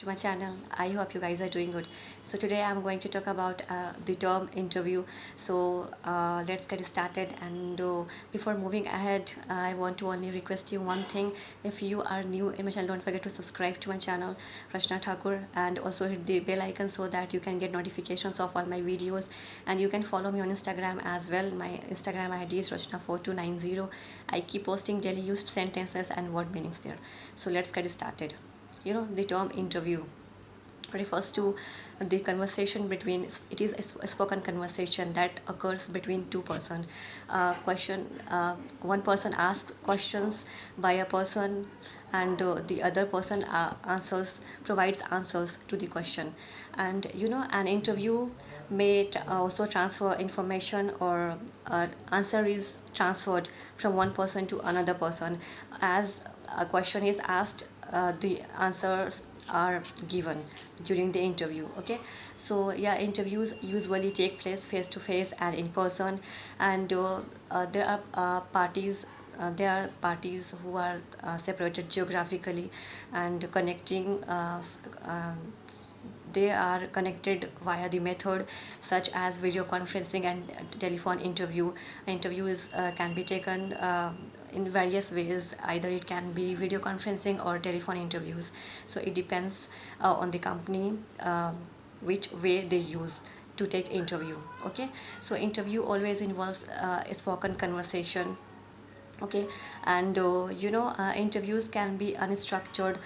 to my channel. I hope you guys are doing good. So today I'm going to talk about the term interview. So let's get started, and before moving ahead, I want to only request you one thing. If you are new in my channel, don't forget to subscribe to my channel, Rachna Thakur, and also hit the bell icon so that you can get notifications of all my videos. And you can follow me on Instagram as well. My Instagram ID is Rachna4290. I keep posting daily used sentences and word meanings there. So let's get started. The term interview refers to the conversation between, it is a spoken conversation that occurs between two persons. One person asks questions by a person, and the other person provides answers to the question. And an interview may also transfer information, or answer is transferred from one person to another person. As a question is asked, the answers are given during the interview. Okay, so yeah, interviews usually take place face to face and in person, and there are parties who are separated geographically and connecting they are connected via the method such as video conferencing and telephone interview. Interviews can be taken in various ways. Either it can be video conferencing or telephone interviews. So it depends on the company which way they use to take interview. Okay, so interview always involves a spoken conversation. Okay, and interviews can be unstructured.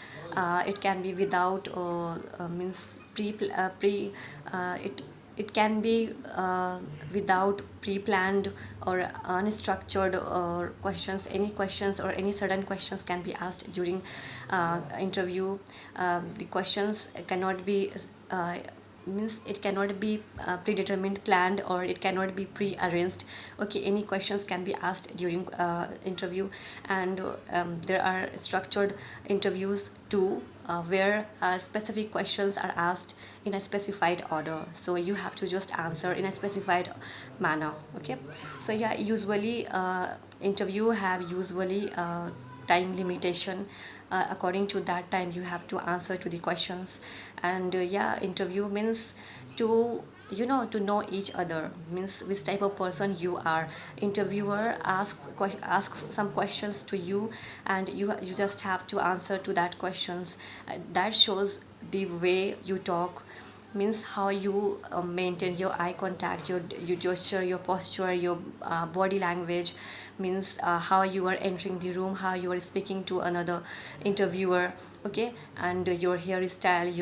It can be without means pre it can be without pre-planned or unstructured or questions. Any questions or any sudden questions can be asked during interview. The questions cannot be means it cannot be predetermined, planned, or it cannot be pre-arranged. Okay, any questions can be asked during interview. And there are structured interviews too, where specific questions are asked in a specified order, so you have to just answer in a specified manner. Okay, so yeah, usually interview have usually time limitation. According to that time you have to answer to the questions. And yeah, interview means to to know each other, means which type of person you are. Interviewer asks some questions to you, and you just have to answer to that questions. That shows the way you talk, means how you maintain your eye contact, your gesture, your posture, your body language, means how you are entering the room, how you are speaking to another interviewer. Okay, and your hairstyle,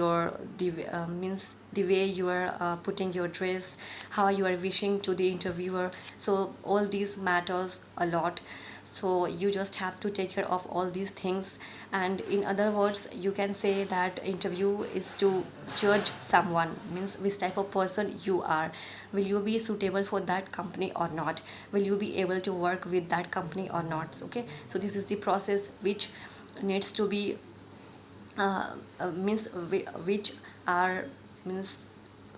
means the way you are putting your dress, how you are wishing to the interviewer. So all these matters a lot, so you just have to take care of all these things. And in other words, you can say that interview is to judge someone, means which type of person you are. Will you be suitable for that company or not? Will you be able to work with that company or not? Okay, so this is the process which needs to be means which are means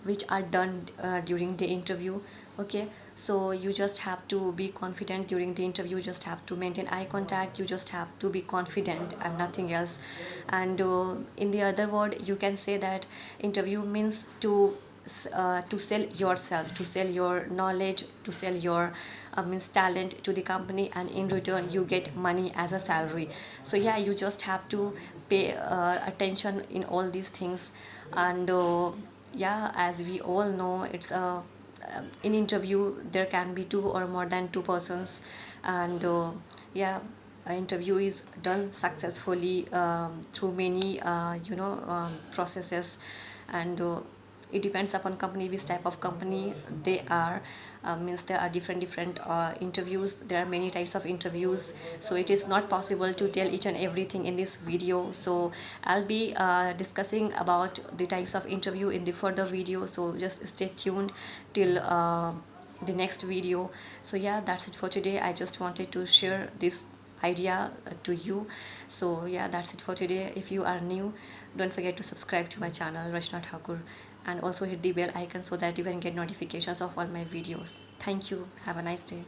which are done during the interview. Okay, so you just have to be confident during the interview. You just have to maintain eye contact, you just have to be confident and nothing else. And in the other word, you can say that interview means to sell yourself, to sell your knowledge, to sell your means talent to the company, and in return you get money as a salary. So yeah, you just have to pay attention in all these things. And yeah, as we all know, it's in interview there can be two or more than two persons. And yeah, an interview is done successfully through many processes. And it depends upon company, which type of company they are. Means there are different interviews. There are many types of interviews, so it is not possible to tell each and everything in this video. So I'll be discussing about the types of interview in the further video, so just stay tuned till the next video. So yeah, that's it for today. I just wanted to share this idea to you. So yeah, that's it for today. If you are new, don't forget to subscribe to my channel, Rachna Thakur, and also hit the bell icon so that you can get notifications of all my videos. Thank you. Have a nice day.